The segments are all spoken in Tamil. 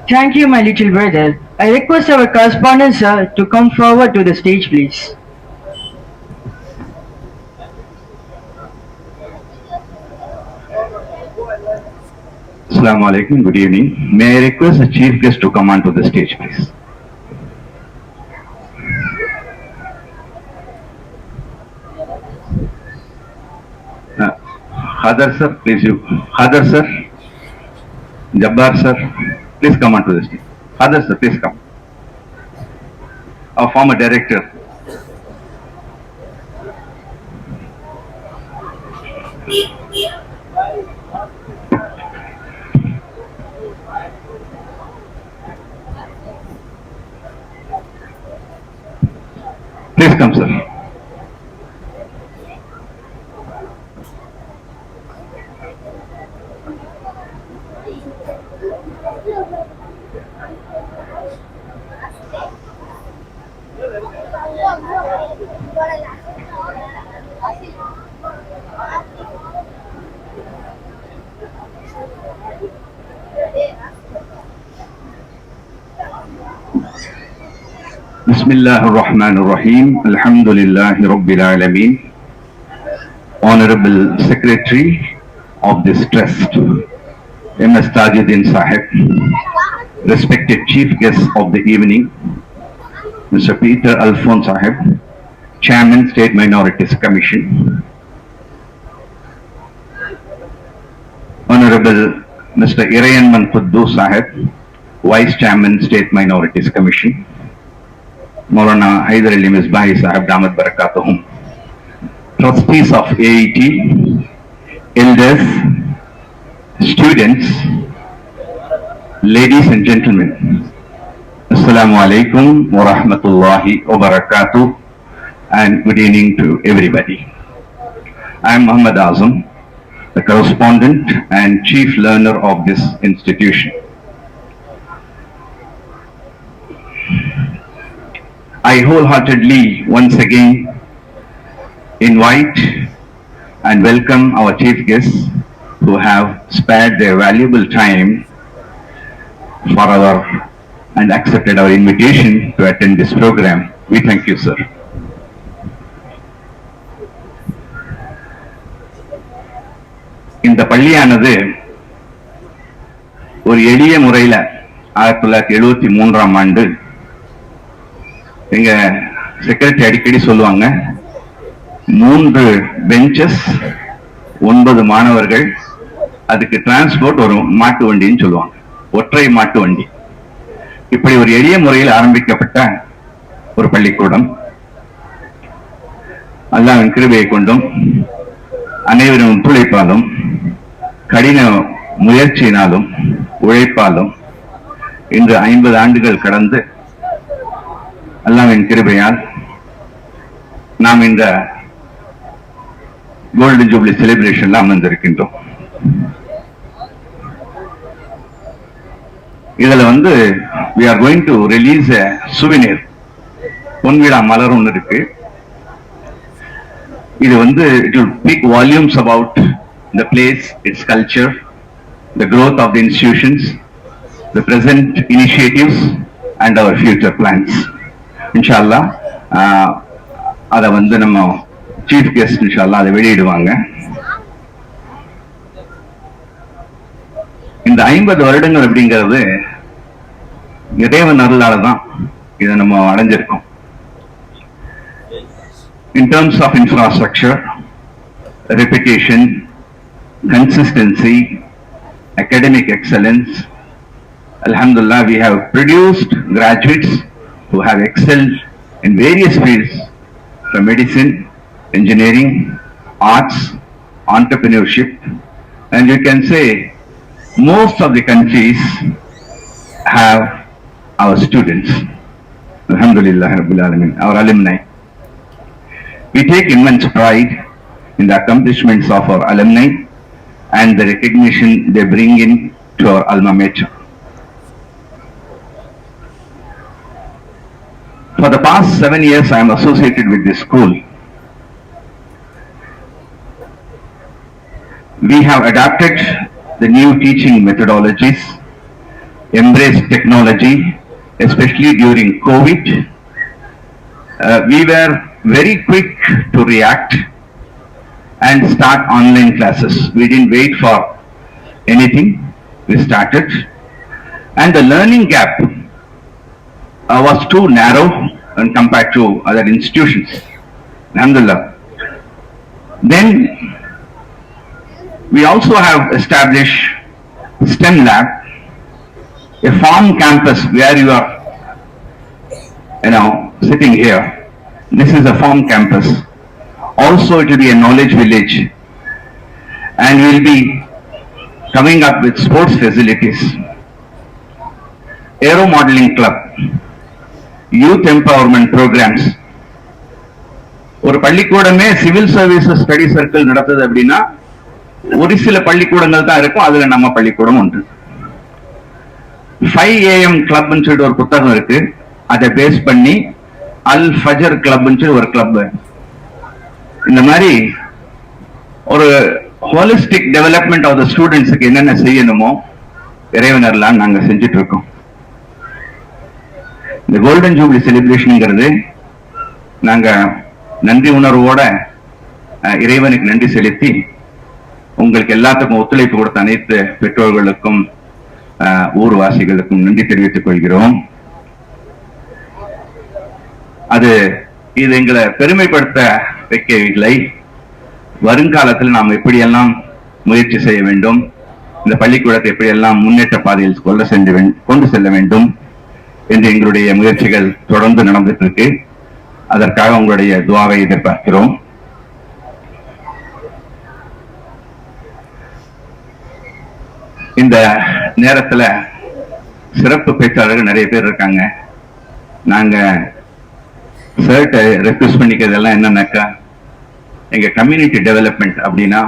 Thank you, my little brother. I request our correspondent, sir, to come forward to the stage, please. Assalamu alaikum, good evening. May I request the chief guest to come onto the stage, please? Hadar sir, please you. Hadar sir, Jabbar sir, please come onto the stage. Hadar sir, please come. Our former director. Please come, sir. Bismillah ar-Rahman ar-Rahim. Alhamdulillahi Rabbil Alameen. Honorable Secretary of this Trust, M.S. Tajuddin Sahib, respected Chief Guests of the evening, Mr. Peter Alphonse Sahib, Chairman, State Minorities Commission, Honorable Mr. Irayanman Quddus Sahib, Vice Chairman, State Minorities Commission, Maulana Haidar Ali Misbahi Sahib Damat Barakatuhum, trustees of AET, elders, students, ladies and gentlemen, Assalamu alaikum wa rahmatullahi wa barakatuh, and good evening to everybody. I am Muhammad Azam, the correspondent and chief learner of this institution. I wholeheartedly once again invite and welcome our chief guests who have spared their valuable time for our and accepted our invitation to attend this program. We thank you, sir. இந்த பள்ளியானது ஒரு எளிய முறையில் 1973ஆம் ஆண்டு எங்க செக்ரட்டரி அடிக்கடி சொல்லுவாங்க, 3 பெஞ்சஸ் 9 மாணவர்கள், அதுக்கு டிரான்ஸ்போர்ட் ஒரு மாட்டு வண்டின்னு சொல்லுவாங்க, ஒற்றை மாட்டு வண்டி. இப்படி ஒரு எளிய முறையில் ஆரம்பிக்கப்பட்ட ஒரு பள்ளிக்கூடம் அல்லாஹ்வின் கிருபையை கொண்டும் அனைவரும் ஒத்துழைப்பாலும் கடின முயற்சியினாலும் உழைப்பாலும் இன்று 50 ஆண்டுகள் கடந்து அல்லாஹ்வின் கிருபையால் நாம் இந்த கோல்டன் ஜூப்ளி செலிப்ரேஷன்ல அமர்ந்திருக்கின்றோம். இதுல we are going to release a souvenir. பொன்விழா மலர் ஒன்று இருக்கு. இது it will speak volumes about the place, its culture, the growth of the institutions, the present initiatives and our future plans. Inshallah, அதை நம்ம சீஃப் கெஸ்ட் இன்ஷால்லா அதை வெளியிடுவாங்க. இந்த 50 வருடங்கள் அப்படிங்கிறது இறைவன் அருளால தான் இதை நம்ம அடைஞ்சிருக்கோம். In terms of infrastructure, reputation, consistency, academic excellence, alhamdulillah, we have produced graduates who have excelled in various fields from medicine, engineering, arts, entrepreneurship, and you can say most of the countries have our students. Alhamdulillah Rabbil Alamin, our alumni. We take immense pride in the accomplishments of our alumni and the recognition they bring in to our alma mater. For the past 7 years, I am associated with this school. We have adapted the new teaching methodologies, embraced technology, especially during COVID. We were very quick to react and start online classes. We didn't wait for anything. We started. And the learning gap was too narrow when compared to other institutions. Alhamdulillah. Then we also have established STEM lab, a farm campus where you are, sitting here. This is a farm campus. Also, it will be a knowledge village, and we will be coming up with sports facilities, aero modeling club, youth empowerment programs. ஒரு பள்ளிக்கூடமே சிவில் சர்வீசஸ் ஸ்டடி சர்க்கிள் நடத்துது அப்படின்னா ஒரு சில பள்ளிக்கூடங்கள் தான் இருக்கும். அதுல நம்ம பள்ளிக்கூடம் ஒன்று. 5 AM கிளப்னு சொல்லிட்டு ஒரு புத்தகம் இருக்கு. அதை பேஸ் பண்ணி அல் ஃபஜர் கிளப்னு சொல்லி ஒரு கிளப். இந்த மாதிரி ஒரு ஹோலிஸ்டிக் டெவலப்மெண்ட் ஆஃப் த ஸ்டூடெண்ட்ஸுக்கு என்னென்ன செய்யணுமோ இறைவனர்லாம் நாங்க செஞ்சுட்டு இருக்கோம். இந்த கோல்டன் ஜூப்ளி செலிப்ரேஷன்ங்கிறது நாங்க நன்றி உணர்வோட இறைவனுக்கு நன்றி செலுத்தி உங்களுக்கு எல்லாத்துக்கும் ஒத்துழைப்பு கொடுத்த அனைத்து பெற்றோர்களுக்கும் ஊர்வாசிகளுக்கும் நன்றி தெரிவித்துக் கொள்கிறோம். இது எங்களை பெருமைப்படுத்த வைக்கவில்லை. வருங்காலத்தில் நாம் எப்படியெல்லாம் முயற்சி செய்ய வேண்டும், இந்த பள்ளிக்கூடத்தை எப்படியெல்லாம் முன்னேற்ற பாதையில் கொண்டு செல்ல வேண்டும் என்று எங்களுடைய முயற்சிகள் தொடர்ந்து நடந்துட்டு இருக்கு. அதற்காக உங்களுடைய துவாவை எதிர்பார்க்கிறோம். இந்த நேரத்துல சிறப்பு பேச்சாளர்கள் நிறைய பேர் இருக்காங்க. நாங்க சர்ட்டை ரெக்வெஸ்ட் பண்ணிக்கிறதெல்லாம் என்னன்னாக்கா, எங்க கம்யூனிட்டி டெவலப்மெண்ட் அப்படின்னா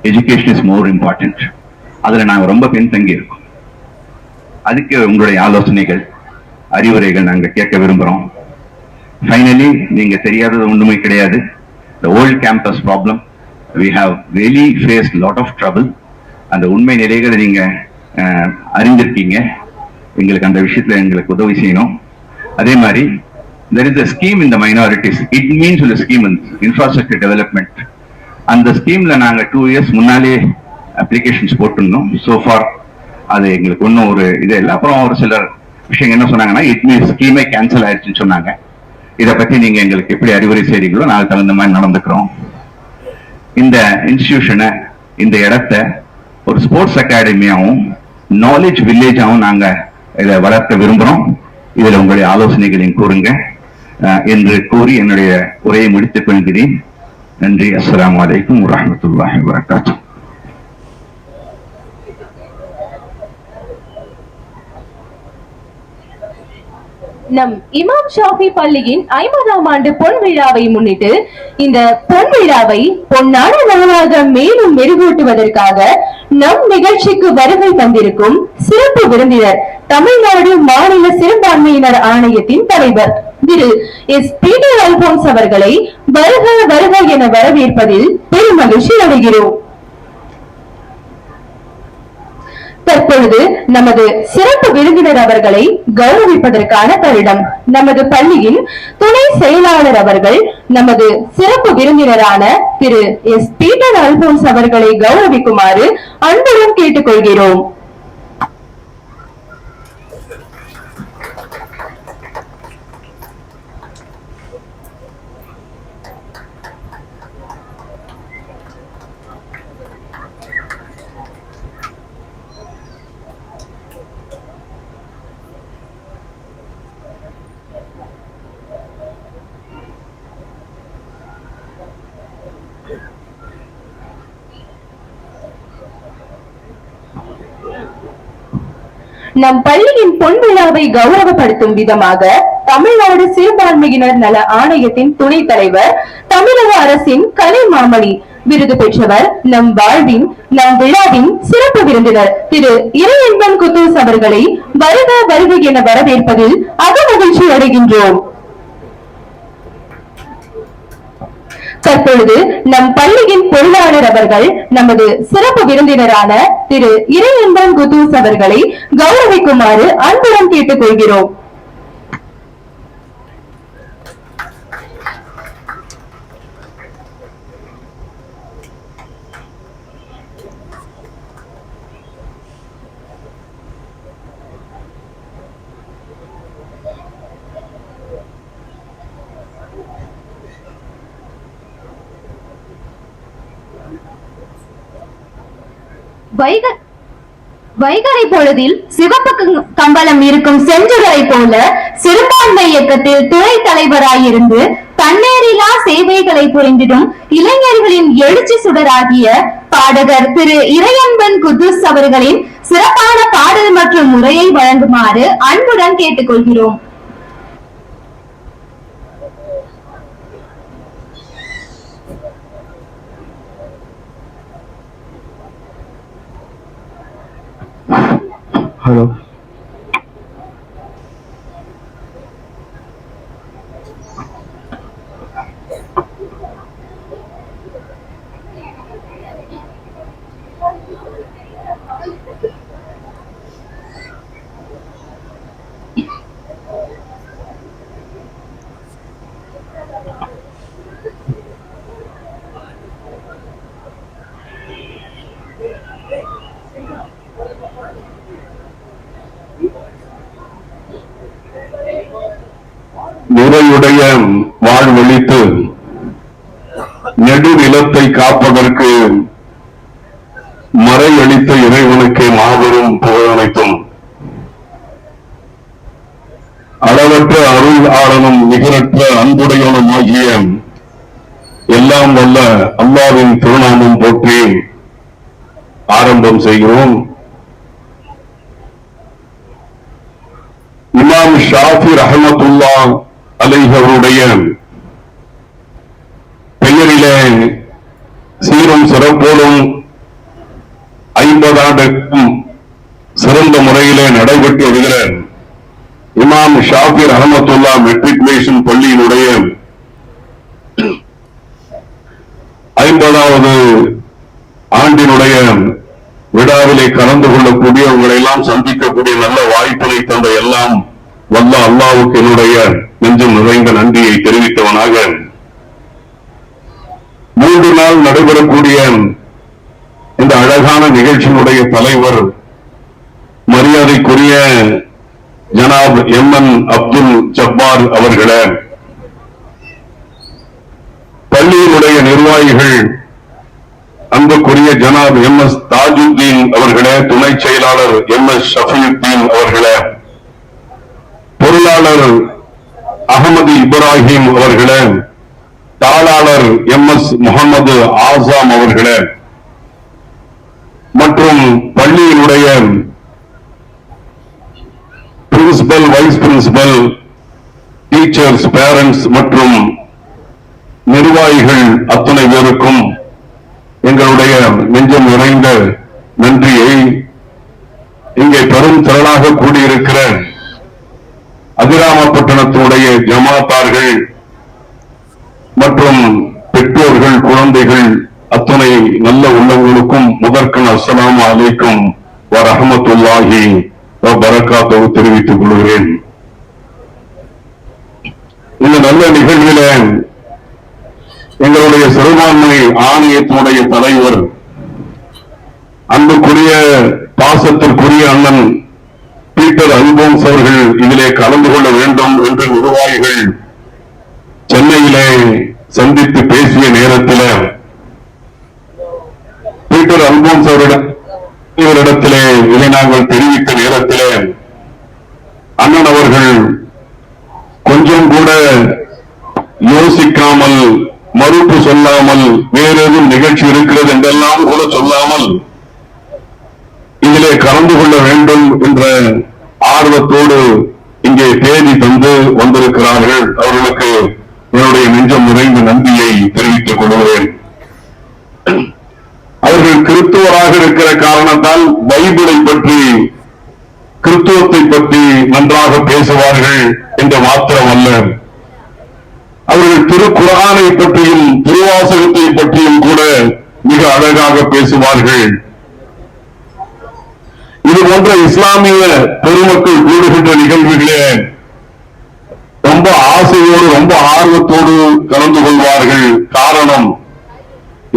எஜுகேஷன் இஸ் மோர் இம்பார்ட்டன்ட். அதுல நாங்க ரொம்ப பின்தங்கி இருக்கோம். அதுக்கு உங்களுடைய ஆலோசனைகள், அறிவுரைகள் நாங்க கேட்க விரும்புறோம். ஃபைனலி, நீங்க தெரியாதது ஒன்றுமே கிடையாது. The old campus problem, we have really faced lot of trouble. அந்த உண்மை நிலைகளை நீங்க அறிந்திருக்கீங்க. எங்களுக்கு அந்த விஷயத்துல எங்களுக்கு உதவி செய்யணும். அதே மாதிரி there is a scheme in the minorities. It means a scheme in infrastructure development. அந்த ஸ்கீம்ல நாங்க 2 years முன்னாலே அப்ளிகேஷன்ஸ் போட்டிருந்தோம். so far அது எங்களுக்கு ஒன்றும் ஒரு இது இல்லை. அப்புறம் ஒரு சிலர் விஷயம் என்ன சொன்னாங்கன்னா, இட் மீன்ஸ் ஸ்கீமே கேன்சல் ஆயிடுச்சுன்னு சொன்னாங்க. இதை பத்தி நீங்க எங்களுக்கு எப்படி அறிவுரை செய்றீங்களோ நாங்கள் தகுந்த மாதிரி நடந்துக்கிறோம். இந்த இன்ஸ்டிடியூஷனை, இந்த இடத்த ஒரு ஸ்போர்ட்ஸ் அகாடமியாவும் நாலேஜ் வில்லேஜாவும் நாங்க இதை வளர்க்க விரும்புறோம். இதுல உங்களுடைய ஆலோசனைகளையும் கூறுங்க என்று கூறி என்னுடைய உரையை முடித்துக் கொள்கிறேன். நன்றி. அஸ்ஸலாமு அலைக்கும் வரஹ்மத்துல்லாஹி வபரகாத்துஹு. நம் இமாம் ஷாஃபி பள்ளியின் 50ஆம் ஆண்டு பொன் விழாவை முன்னிட்டு இந்த பொன் விழாவை பொன்னான நாளாக மேலும் மெருகூட்டுவதற்காக நம் நிகழ்ச்சிக்கு வருகை தந்திருக்கும் சிறப்பு விருந்தினர், தமிழ்நாடு மாநில சிறுபான்மையினர் ஆணையத்தின் தலைவர் திரு எஸ். பீட்டர் அல்போன்ஸ் அவர்களை வருக வருக என வரவேற்பதில் பெருமகிழ்ச்சி அடைகிறோம். தற்பொழுது நமது சிறப்பு விருந்தினர் அவர்களை கௌரவிப்பதற்கான தருணம். நமது பள்ளியின் துணை செயலாளர் அவர்கள் நமது சிறப்பு விருந்தினரான திரு எஸ். பீட்டர் அல்போன்ஸ் அவர்களை கௌரவிக்குமாறு அன்புடன் கேட்டுக்கொள்கிறோம். நம் பள்ளியின் பொன் விழாவை கௌரவப்படுத்தும் விதமாக தமிழ்நாடு சிறுபான்மையினர் நல ஆணையத்தின் துணைத் தலைவர், தமிழக அரசின் கலை மாமணி விருது பெற்றவர், நம் வாழ்வின் நம் விழாவின் சிறப்பு விருந்தினர் திரு இறையன்பன் குத்தூஸ் அவர்களை வருக வருக என வரவேற்பதில் அகமகிழ்ச்சி அடைகின்றோம். தற்போது இப்பொழுது நம் பள்ளியின் பொருளாளர் அவர்கள் நமது சிறப்பு விருந்தினரான திரு இறையன்பன் குதூஸ் அவர்களை கௌரவிக்குமாறு அன்புடன் கேட்டுக் கொள்கிறோம். வைகறை பொழுதில் சிவப்பு கம்பளம் இருக்கும் செஞ்சுடரை போல சிறுபான்மை இயக்கத்தில் துறை தலைவராயிருந்து தன்னேரிலா சேவைகளை புரிந்திடும் இளைஞர்களின் எழுச்சி சுடராகிய பாடகர் திரு இறையன்பன் குதூஸ் அவர்களின் சிறப்பான பாடல் மற்றும் முறையை வழங்குமாறு அன்புடன் கேட்டுக்கொள்கிறோம். Hello. நிறையுடைய வாழ்வழித்து நெடுநிலத்தை காப்பதற்கு மறையளித்த இறைவனுக்கு மாபெரும் புகழனைத்தும் அளவற்ற அருள் ஆளனும் நிகரற்ற அன்புடையவனும் ஆகிய எல்லாம் வல்ல அல்லாஹ்வின் திருநாமம் போற்றி ஆரம்பம் செய்கிறோம். இமாம் ஷாஃபி ரஹ்மத்துல்லாஹ் அலைஹி அவருடைய பெயரிலே சீரும் சிறப்போடும் 50 ஆண்டுக்கும் சிறந்த முறையிலே நடைபெற்று வருகிற இமாம் ஷாஃபி ரஹ்மத்துல்லாஹ் மெட்ரிகுலேஷன் பள்ளியினுடைய 50வது ஆண்டினுடைய விழாவிலே கலந்து கொள்ளக்கூடிய உங்களை எல்லாம் சந்திக்கக்கூடிய நல்ல வாய்ப்பினை தந்த எல்லாம் வல்ல அல்லாஹ்வுக்கு என்னுடைய நெஞ்சம் நிறைந்த நன்றியை தெரிவித்தவனாக 3 நாள் நடைபெறக்கூடிய இந்த அழகான நிகழ்ச்சியினுடைய தலைவர் மரியாதைக்குரிய ஜனாப் எம்.என். அப்துல் ஜப்பார் அவர்களே, பள்ளியினுடைய நிர்வாகிகள் அன்புக்குரிய ஜனாப் எம்.எஸ். தாஜுத்தீன் அவர்களே, துணை செயலாளர் எம்.எஸ். ஷஃபியுத்தீன் அவர்களே, பொருளாளர் அகமது இப்ராஹிம் அவர்களே, தாளாளர் எம்.எஸ். முகமது ஆசாம் அவர்களே மற்றும் பள்ளியினுடைய principal, vice principal, teachers, parents மற்றும் நிர்வாகிகள் அத்தனை பேருக்கும் எங்களுடைய நெஞ்சம் நிறைந்த நன்றியை, இங்கே பெரும் திரளாக கூடியிருக்கிற அதிராமப்பட்டணத்தினுடைய ஜமாத்தார்கள் மற்றும் பெற்றோர்கள், குழந்தைகள் அத்தனை நல்ல உள்ளங்களுக்கும் முதற்கண் அஸ்ஸலாமு அலைக்கும் வ ரஹ்மத்துல்லாஹி வ பரக்காத்துஹு தெரிவித்துக் கொள்கிறேன். இந்த நல்ல நிகழ்வில எங்களுடைய சிறுபான்மை ஆணையத்தினுடைய தலைவர் அன்புக்குரிய பாசத்திற்குரிய அண்ணன் பீட்டர் அல்போன்ஸ் அவர்கள் இதிலே கலந்து கொள்ள வேண்டும் என்று நிர்வாகிகள் சென்னையிலே சந்தித்து பேசிய நேரத்தில் பீட்டர் அல்போன்ஸ் அவரிடத்திலே இதை நாங்கள் தெரிவித்த நேரத்திலே அண்ணன் அவர்கள் கொஞ்சம் கூட யோசிக்காமல், மறுப்பு சொல்லாமல், வேறேதும் நிகழ்ச்சி இருக்கிறது என்றெல்லாம் கூட சொல்லாமல் இதிலே கலந்து கொள்ள வேண்டும் என்ற ஆர்வத்தோடு இங்கே தேதி தந்து வந்திருக்கிறார்கள். அவர்களுக்கு என்னுடைய நெஞ்சம் நிறைந்த நன்றியை தெரிவித்துக் கொள்கிறேன். அவர்கள் கிறிஸ்துவராக இருக்கிற காரணத்தால் பைபிளை பற்றி, கிறிஸ்துவத்தை பற்றி நன்றாக பேசுவார்கள் என்று மாத்திரமல்ல, அவர்கள் திருக்குர்ஆனை பற்றியும் திருவாசகத்தை பற்றியும் கூட மிக அழகாக பேசுவார்கள். இது போன்ற இஸ்லாமிய பெருமக்கள் கூடுகின்ற நிகழ்வுகளே ரொம்ப ஆசையோடு ரொம்ப ஆர்வத்தோடு கலந்து கொள்வார்கள். காரணம்,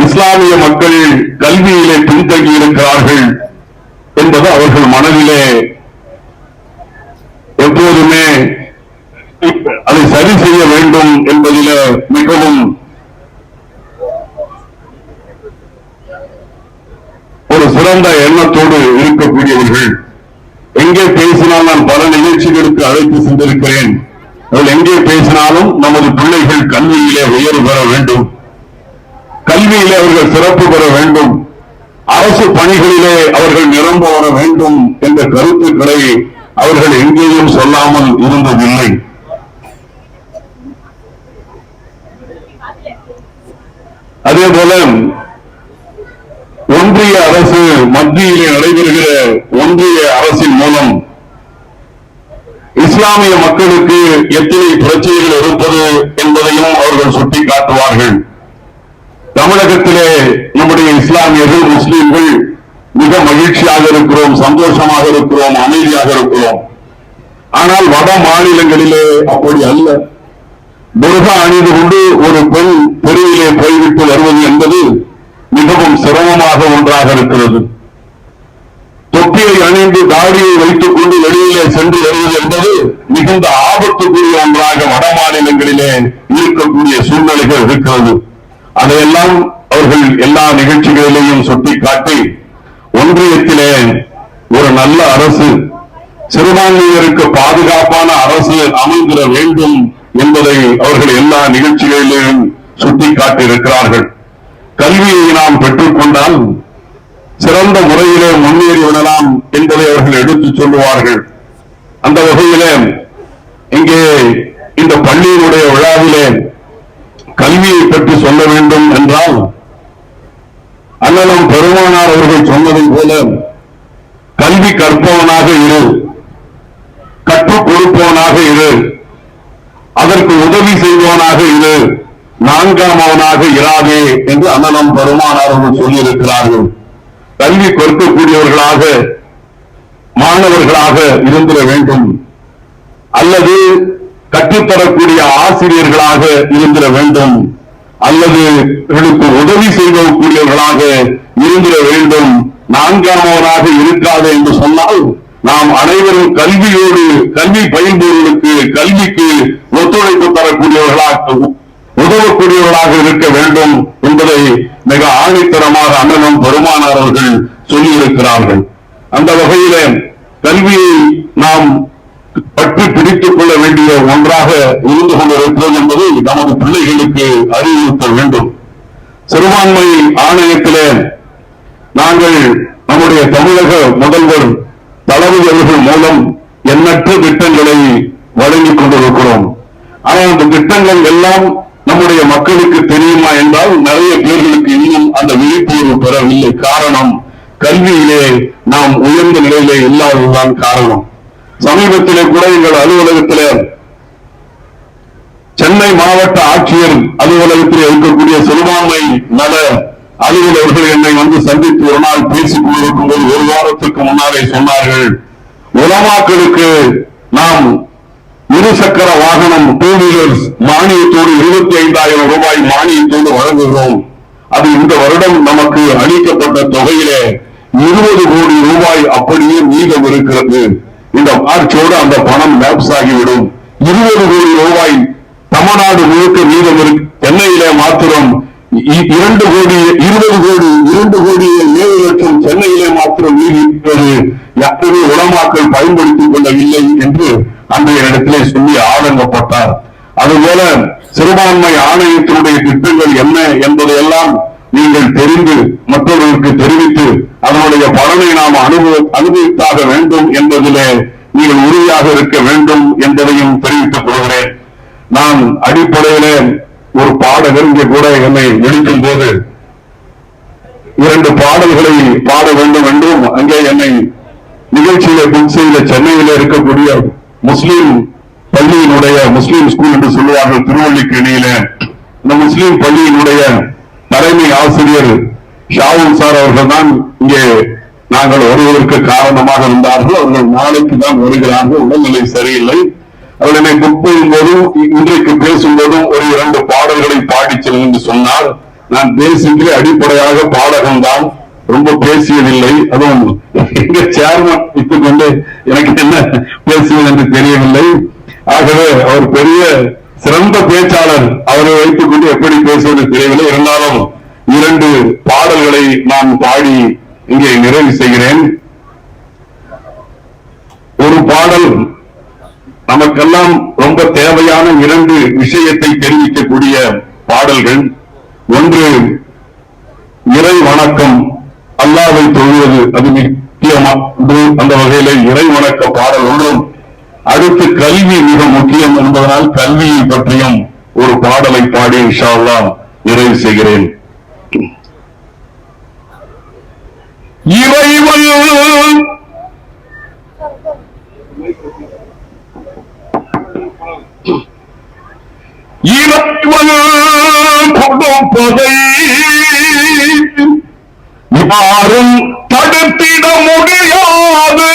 இஸ்லாமிய மக்கள் கல்வியிலே பின்தங்கி இருக்கிறார்கள் என்பது அவர்கள் மனதிலே எப்போதுமே அதை சரி செய்ய வேண்டும் என்பதில் மிகவும் ஒரு சிறந்த எண்ணத்தோடு இருக்கக்கூடியவர்கள். எங்கே பேசினால் நான் பல நிகழ்ச்சிகளுக்கு அழைத்து சென்றிருக்கிறேன். அவர்கள் எங்கே பேசினாலும் நமது பிள்ளைகள் கல்வியிலே உயர்வு பெற வேண்டும், கல்வியிலே அவர்கள் சிறப்பு பெற வேண்டும், அரசு பணிகளிலே அவர்கள் நிரம்ப வர வேண்டும் என்ற கருத்துக்களை அவர்கள் எங்கேயும் சொல்லாமல் இருந்ததில்லை. அதே போல ஒன்றிய அரசு, மத்தியிலே நடைபெறுகிற ஒன்றிய அரசின் மூலம் இஸ்லாமிய மக்களுக்கு எத்தனை பிரச்சனைகள் இருப்பது என்பதையும் அவர்கள் சுட்டிக்காட்டுவார்கள். தமிழகத்திலே நம்முடைய இஸ்லாமியர்கள், முஸ்லிம்கள் மிக மகிழ்ச்சியாக இருக்கிறோம், சந்தோஷமாக இருக்கிறோம், அமைதியாக இருக்கிறோம். ஆனால் வட மாநிலங்களிலே அப்படி அல்ல. புர்கா அணிந்து கொண்டு ஒரு பெண் தெருவிலே போய்விட்டு வருவது என்பது மிகவும் சிரமமாக ஒன்றாக இருக்கிறது. தொப்பியை அணிந்து தாடியை வைத்துக் கொண்டு வெளியிலே சென்று வருவது என்பது மிகுந்த ஆபத்துக்குரிய ஒன்றாக வட மாநிலங்களிலே இருக்கக்கூடிய சூழ்நிலைகள் இருக்கிறது. அதையெல்லாம் அவர்கள் எல்லா நிகழ்ச்சிகளிலேயும் சுட்டிக்காட்டி ஒன்றியத்திலே ஒரு நல்ல அரசு, சிறுபான்மையினருக்கு பாதுகாப்பான அரசு அமைந்திட வேண்டும் என்பதை அவர்கள் எல்லா நிகழ்ச்சிகளிலும் சுட்டிக்காட்டி இருக்கிறார்கள். கல்வியை நாம் பெற்றுக் கொண்டால் சிறந்த முறையிலே முன்னேறி விடலாம் என்பதை அவர்கள் எடுத்துச் சொல்லுவார்கள். அந்த வகையிலே இங்கே இந்த பள்ளியினுடைய விழாவிலே கல்வியை பற்றி சொல்ல வேண்டும் என்றால், அண்ணலம் பெருமானார் அவர்கள் சொன்னதை போல கல்வி கற்பவனாக இரு, கற்றுக் கொடுப்பவனாக இரு, அதற்கு உதவி செய்வனாக இரு, நான்காமவனாக இராதே என்று அண்ணலம் பெருமானார் அவர்கள் சொல்லியிருக்கிறார்கள். கல்வி கற்கக்கூடியவர்களாக மாணவர்களாக இருந்திட வேண்டும், அல்லது கற்றுத்தரக்கூடிய ஆசிரியர்களாக இருந்திட வேண்டும், அல்லது உதவி செய்யக்கூடியவர்களாக இருந்திட வேண்டும். நான்காமவராக இருக்காது என்று சொன்னால் நாம் அனைவரும் கல்வியோடு, கல்வி பயில்பவர்களுக்கு, கல்விக்கு ஒத்துழைப்பு தரக்கூடியவர்களாக, உதவக்கூடியவர்களாக இருக்க வேண்டும் என்பதை மிக ஆணித்தரமாக அண்ணலும் பெருமானார் அவர்கள் சொல்லியிருக்கிறார்கள். அந்த வகையிலே கல்வியை நாம் பற்றி பிடித்துக் கொள்ள வேண்டிய ஒன்றாக இருந்து கொண்டிருக்கிறது என்பதை நமது பிள்ளைகளுக்கு அறிவுறுத்த வேண்டும். சிறுபான்மை ஆணையத்திலே நாங்கள் நம்முடைய தமிழக முதல்வர் தளபதி அவர்கள் மூலம் எண்ணற்ற திட்டங்களை வழங்கிக் கொண்டிருக்கிறோம். ஆனால் அந்த திட்டங்கள் எல்லாம் நம்முடைய மக்களுக்கு தெரியுமா என்றால் நிறைய பேர்களுக்கு இன்னும் அந்த விழிப்புணர்வு பெறவில்லை. காரணம், கல்வியிலே நாம் உயர்ந்த நிலையிலே இல்லாததுதான் காரணம். சமீபத்திலே கூட எங்கள் அலுவலகத்திலே சென்னை மாவட்ட ஆட்சியர் அலுவலகத்தில் இருக்கக்கூடிய சிறுபான்மை நல அலுவலர்கள் என்னை வந்து சந்தித்து ஒரு நாள் பேசிக் கொண்டிருக்கும் போது ஒரு வாரத்திற்கு முன்னாலே சொன்னார்கள், உலமாக்களுக்கு நாம் இருசக்கர வாகனம், டூ வீலர்ஸ் மானியத்தோடு 25,000 ரூபாய் மானியத்தோடு வழங்குகிறோம். அது இந்த வருடம் நமக்கு அளிக்கப்பட்ட தொகையிலே 20 கோடி ரூபாய் அப்படியே மீதம் இருக்கிறது. இந்த மார்ச்சோடு அந்த பணம் லேப்ஸ் ஆகிவிடும். 20 கோடி ரூபாய் தமிழ்நாடு முழுக்க மீதம் இருக்கு. சென்னையிலே மாத்திரம் 2 கோடி 2 கோடி 7 லட்சம் சென்னையிலே மாத்திரம் மீதி இருக்கிறது. யாருமே உலமாக்கள் பயன்படுத்திக் கொள்ளவில்லை என்று அன்றைய இடத்திலே சொல்லி ஆதங்கப்பட்டார். அதுபோல சிறுபான்மை ஆணையத்தினுடைய திட்டங்கள் என்ன என்பதையெல்லாம் நீங்கள் தெரிந்து மற்றவர்களுக்கு தெரிவித்து அதனுடைய பலனை நாம் அனுபவித்தாக வேண்டும் என்பதிலே நீங்கள் உறுதியாக இருக்க வேண்டும் என்பதையும் தெரிவித்துக் கொள்கிறேன். நான் அடிப்படையிலே ஒரு பாடகர் இங்கே கூட என்னை எடுக்கும் போது 2 பாடல்களை பாட வேண்டும் என்றும் அங்கே என்னை நிகழ்ச்சியில புக் செய்த சென்னையில இருக்கக்கூடிய முஸ்லீம் பள்ளியினுடைய முஸ்லீம் ஸ்கூல் என்று சொல்லுவார்கள், திருவள்ளிக்கேணியில இந்த முஸ்லிம் பள்ளியினுடைய தலைமை ஆசிரியர் ஷாவுல் சார் அவர்கள் தான் இங்கே நாங்கள் வருவதற்கு காரணமாக இருந்தார்கள். அவர்கள் நாளைக்கு தான் வருகிறார்கள், உடல்நிலை சரியில்லை. அவர்கள் என்னை புக் பண்ணும் போதும் இன்றைக்கு பேசும்போதும் ஒரு 2 பாடல்களை பாடிச்சல் என்று சொன்னார். நான் பேசுகிற அடிப்படையாக பாடகன் தான், ரொம்ப பேசியதில்லை. அதுவும் எங்க சேர்மன் வைத்துக் கொண்டு எனக்கு என்ன பேசுவது என்று தெரியவில்லை. ஆகவே அவர் பெரிய சிறந்த பேச்சாளர், அவரை வைத்துக் கொண்டு எப்படி பேசுவது தெரியவில்லை. இருந்தாலும் 2 பாடல்களை நான் பாடி இங்கே நிறைவு செய்கிறேன். ஒரு பாடல் நமக்கெல்லாம் ரொம்ப தேவையான 2 விஷயத்தை தெரிவிக்கக்கூடிய பாடல்கள். ஒன்று இறை வணக்கம், அல்லாஹ்வை தொழுவது, அது முக்கியமானது. அந்த வகையில இறை வணக்க பாடல் ஒன்றும், அடுத்து கல்வி மிக முக்கியம் என்பதனால் கல்வியை பற்றியும் ஒரு பாடலை பாடி இன்ஷா அல்லாஹ் நிறைவு செய்கிறேன். இறைவன் கொடுப்பதை யாரும் தடுத்திட முடியாது.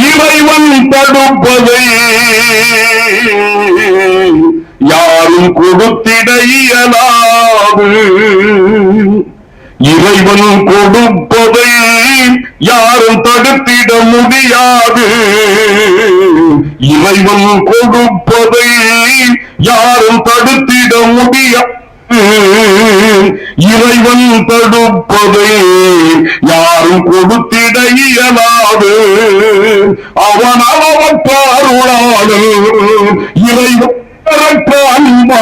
இறைவன் தடுப்பதை யாரும் கொடுத்திட இயலாது. இறைவன் கொடுப்பதை யாரும் தடுத்திட முடியாது. இறைவன் கொடுப்பதை யாரும் தடுத்திட முடியாது. இறைவன் தடுப்பதை யாரும் கொடுத்திட இயலாது. அவன் அளவற்றாருளாளு இறைவன் அன்பா.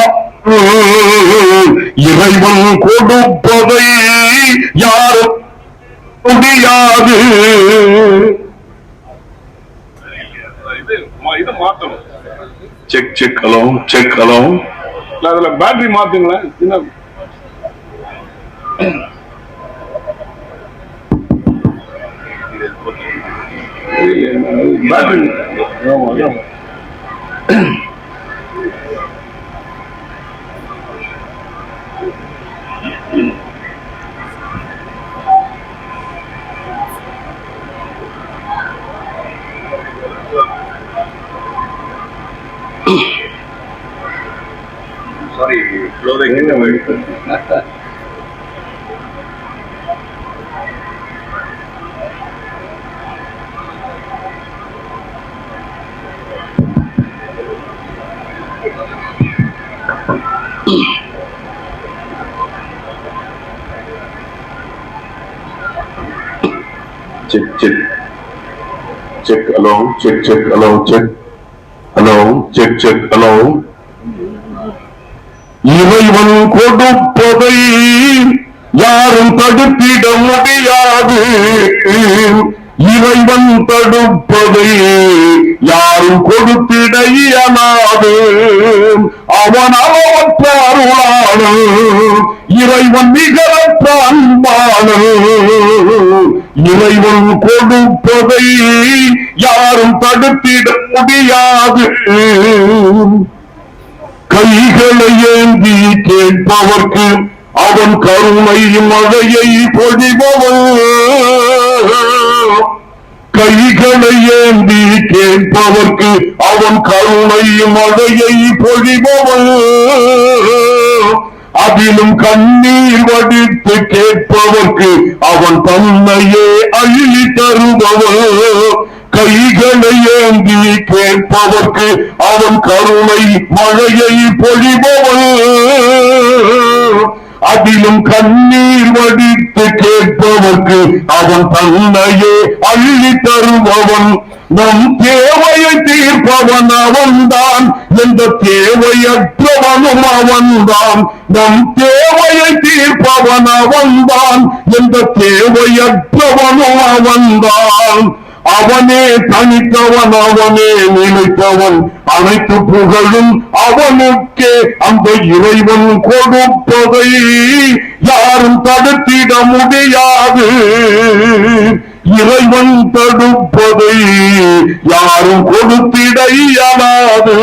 இறைவன் கொடுப்பதை யாரும் முடியாது. இது மாத்தணும். Check check hello check hello. அதுல பேட்டரி மாத்துங்களேன். Battery Sorry, clothing in the way. Check check check hello check check hello check hello check check hello. இறைவன் கொடுப்பதை யாரும் தடுத்திட முடியாது. இறைவன் தடுப்பதை யாரும் கொடுத்திட இயலாது. அவன் அளவற்ற அருளாளு இறைவன் நிகரற்ற அன்பாளு. இறைவன் கொடுப்பதை யாரும் தடுத்திட முடியாது. கைகளை ஏந்தி கேட்பவர்க்கு அவன் கருணை மழையை பொழிபவன். கைகளை ஏந்தி கேட்பவர்க்கு அவன் கருணை மழையை பொழிபவன். அதிலும் கண்ணீர் வடித்து கேட்பவர்க்கு அவன் தன்னையே அள்ளி தருபவன். கைகளை ஏந்தி கேட்பவர்க்கு அவன் கருணை மழையை பொழிபவன். அதிலும் கண்ணீர் வடித்து கேட்பவர்க்கு அவன் தன்னையே அள்ளி தருபவன். நம் தேவையை தீர்ப்பவன் அவன்தான், எந்த தேவையற்றவனும் அவன்தான். நம் தேவையை தீர்ப்பவன் அவன்தான், எந்த தேவையற்றவனும் அவன்தான். அவனே தனித்தவன், அவனே நிலைத்தவன், அனைத்து புகழும் அவனுக்கே. அந்த இறைவன் கொடுப்பதை யாரும் தடுத்திட முடியாது. இறைவன் தடுப்பதை யாரும் கொடுத்திட இயலாது.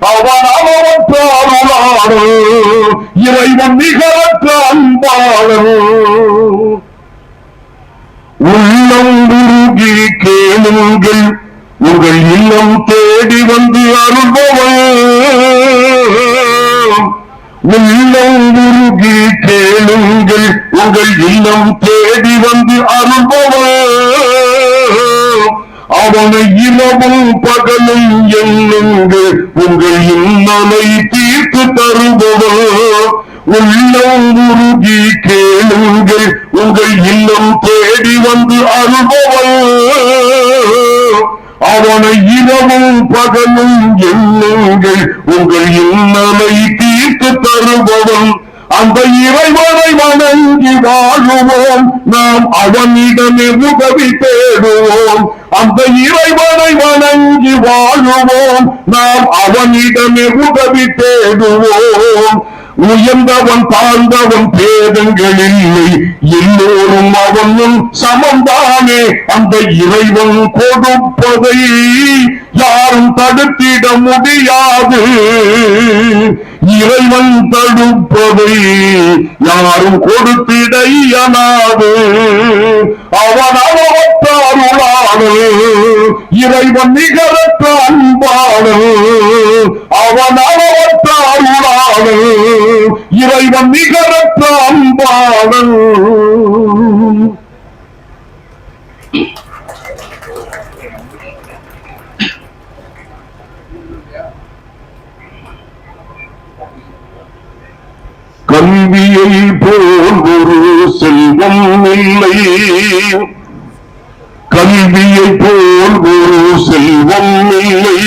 அவன் அளவற்றாருளாளர் இறைவன் நிகரற்ற அன்பாளர் உள்ளம் உருகி கேளுங்கள் உங்கள் இல்லம் தேடி வந்து அருள்பவன் உள்ளம் உருகி கேளுங்கள் உங்கள் இல்லம் தேடி வந்து அருள்பவன் அவனை இரவும் பகலும் எண்ணுங்கள் உங்கள் இன்னலை தீர்த்து தருபவர் உள்ளம் உருகி கேளுங்கள் உங்கள் இல்லம் தேடி வந்து அருள்பவன் அவனை இரவும் பகலும் எண்ணுங்கள் உங்கள் இன்னலை தீர்த்து தருபவன் அந்த இறைவனை வணங்கி வாழுவோம் நாம் அவனிடமே உதவி தேடுவோம் அந்த இறைவனை வணங்கி வாழுவோம் நாம் அவனிடமே உதவி தேடுவோம் உயர்ந்தவன் தாழ்ந்தவன் பேதங்கள் இல்லை எல்லோரும் அவனும் சமந்தானே அந்த இறைவன் கொடுப்பதை யாரும் தடுத்திட முடியாது இறைவன் தடுப்பதை யாரும் கொடுத்திட இயலாது அவன் அளவற்றாருளாளர் இறைவன் நிகரற்ற அன்பாளர் அவன் அளவற்றாருளாளர் இறைவன் நிகரற்ற அன்பாளர் கல்வியை போல் ஒரு செல்வம் இல்லை கல்வியை போல் ஒரு செல்வம் இல்லை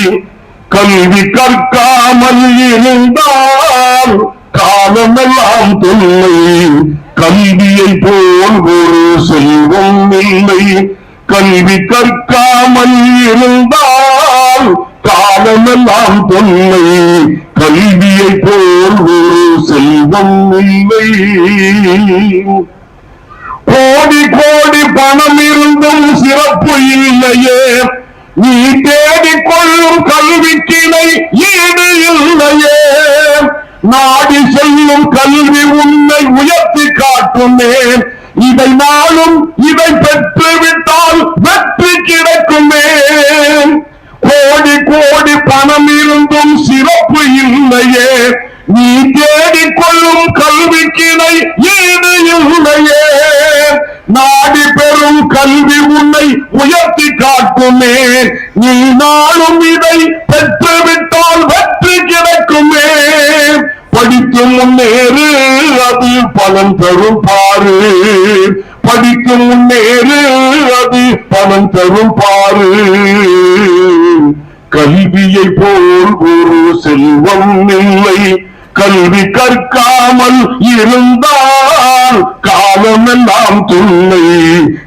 கல்வி கற்காமல் இருந்தால் காலமெல்லாம் தொல்லை கல்வியை போல் ஒரு செல்வம் இல்லை கல்வி கற்காமல் இருந்தால் காலமெல்லாம் தொல்லை கல்வியை போல் ஒரு செல்வம் இல்லை கோடி கோடி பணம் இருந்தும் சிறப்பு இல்லையே நீ தேடிக்கொள்ளும் கல்விக்கிணை ஈடு இல்லையே நாடி செல்லும் கல்வி உன்னை உயர்த்தி காட்டுமே இதை நாளும் இதை பெற்று விட்டால் வெற்றி கிடைக்குமே கோடி கோடி பணம் இருந்தும் சிறப்பு இல்லையே நீ தேடிக்கொள்ளும் கல்விக்கிணை ஈடு இல்லையே நாடி பெறும் கல்வி உன்னை உயர்த்தி காட்டுமே நீ நாளும் இதை பெற்றுவிட்டால் வெற்றி கிடைக்குமே படித்து முன்னேறு அது பலன் தரும் பாரு படித்து முன்னேறு அது பலன் தரும் பாரு கல்வியை போல் ஒரு செல்வம் இல்லை கல்வி கற்காமல் இருந்தால் காலமெல்லாம் தொல்லை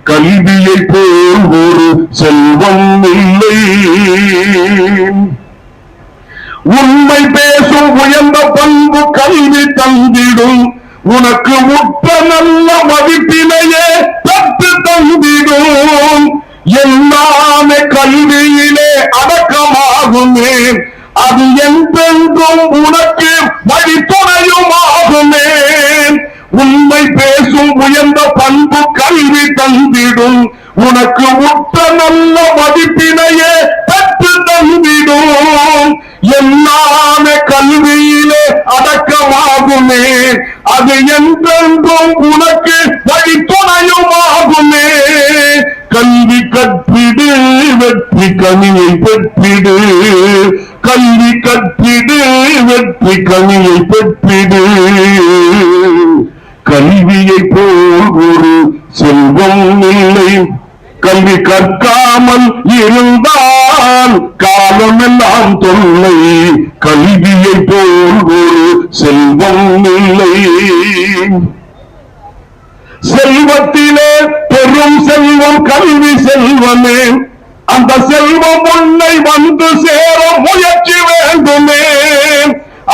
கல்வியை போல் ஒரு செல்வம் இல்லை உண்மை பேசும் உயர்ந்த பண்பு கல்வி தந்திடும் உனக்கு உற்ற நல்ல மதிப்பினையே பெற்று தந்திடும் எல்லாமே கல்வியிலே அடக்கமாகுமே அது என்றென்றும் உனக்கு வழித்துணையும் ஆகுமே உண்மை பேசும் உயர்ந்த பண்பு கல்வி தந்திடும் உனக்கு உற்ற நல்ல மதிப்பினையே பெற்று தந்திடும் எல்லாமே கல்வியிலே அடக்கமாகுமே அது என்றென்றும் உனக்கு வழித்துணையும் ஆகுமே கல்வி கற்றிடு வெற்றி கனியை பெற்றிடு கல்வி கற்றிடு வெற்றி கனியை பெற்றிடு கல்வியை போல் ஒரு செல்வம் இல்லை கல்வி கற்காமல் இருந்தால் காலமெல்லாம் தொல்லை கல்வியை போல் ஒரு செல்வம் இல்லை செல்வத்திலே பெரும் செல்வம் கல்வி செல்வமே அந்த செல்வம் உன்னை வந்து சேர முயற்சி வேண்டுமே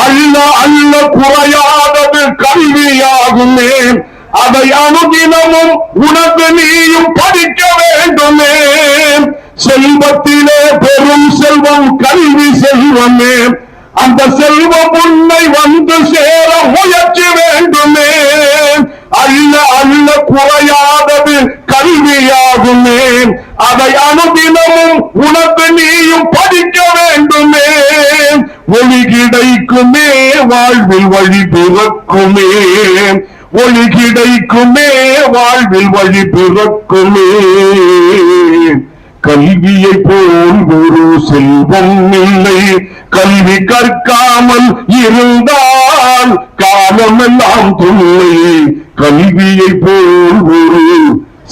அல்ல அல்ல குறையாதது கல்வியாகுமே அதை அனுதினமும் உனக்கு நீயும் படிக்க வேண்டுமே செல்வத்திலே பெரும் செல்வம் கல்வி செல்வமே அந்த செல்வம் உன்னை வந்து சேர முயற்சி வேண்டுமே. அள்ள அள்ள குறையாதது கல்வியாகுமே. அதை அனுதினமும் உனக்கு நீயும் படிக்க வேண்டுமே. ஒளி கிடைக்குமே வாழ்வில் வழி பிறக்குமே. ஒளி கிடைக்குமே வாழ்வில் வழி பிறக்குமே. கல்வியை போல் ஒரு செல்வம் இல்லை. கல்வி கற்காமல் இருந்தால் காலமெல்லாம் தொல்லை. கல்வியை போல் ஒரு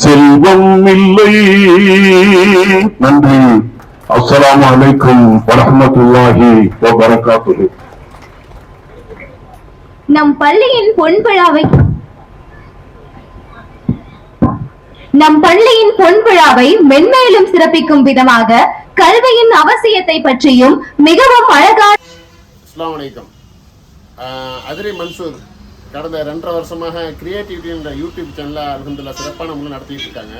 செல்வம் இல்லை. நன்றி. அஸ்ஸலாமு அலைக்கும் வரஹ்மத்துல்லாஹி வபரகாத்துஹு. நம் பள்ளியின் பொன்விழாவை மென்மேலும் சிறப்பிக்கும் விதமாக கல்வியின் அவசியத்தை பற்றியும் மிகவும் அழகான அஸ்ஸலாமு அலைக்கும். அதிரி மன்சூர் கடந்த 2.5 வருஷமாக கிரியேட்டிவிட்டி என்ற யூடியூப் சேனலில் அல்ஹம்துலில்லாஹ் சிறப்பான முறையில் நடத்திட்டு இருக்காங்க.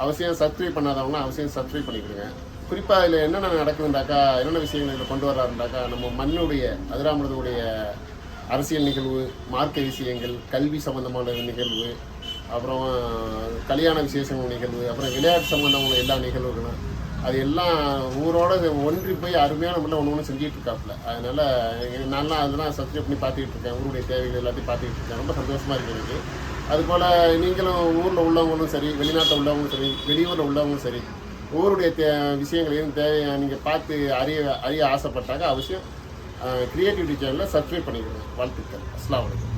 அவசியம் சப்ஸ்கிரைப் பண்ணாதவங்கன்னா அவசியம் சப்ஸ்கிரைப் பண்ணிக்கிடுங்க. குறிப்பாக இதில் என்னென்ன நடக்குதுண்டாக்கா, என்னென்ன விஷயங்கள் இதில் கொண்டு வர்றாருண்டாக்கா, நம்ம மண்ணுடைய அதிராமருடைய அரசியல் நிகழ்வு, மார்க்க விஷயங்கள், கல்வி சம்பந்தமான நிகழ்வு, அப்புறம் கல்யாண விசேஷங்கள் நிகழ்வு, அப்புறம் விளையாட்டு சம்பந்தமான எல்லா நிகழ்வுகளும் அது எல்லாம் ஊரோட ஒன்றி போய் அருமையான முறையில் ஒன்று செஞ்சுட்டு இருக்காப்புல. அதனால நான்லாம் அதெல்லாம் சப்ஸ்கிரைப் பண்ணி பார்த்துக்கிட்டு இருக்கேன். ஊருடைய தேவைகள் எல்லாத்தையும் பார்த்துக்கிட்டு இருக்கேன். ரொம்ப சந்தோஷமாக இருக்குது எனக்கு. அதுபோல் நீங்களும் ஊரில் உள்ளவங்களும் சரி, வெளிநாட்டில் உள்ளவங்களும் சரி, வெளியூரில் உள்ளவங்களும் சரி, ஊருடைய விஷயங்களையும் நீங்கள் பார்த்து அறிய ஆசைப்பட்டாங்க அவசியம் கிரியேட்டிவிட்டி சேனலில் சப்ஸ்கிரைப் பண்ணிக்கிறேன். வாழ்த்துக்கள். அஸ்ஸலாமு அலைக்கும்.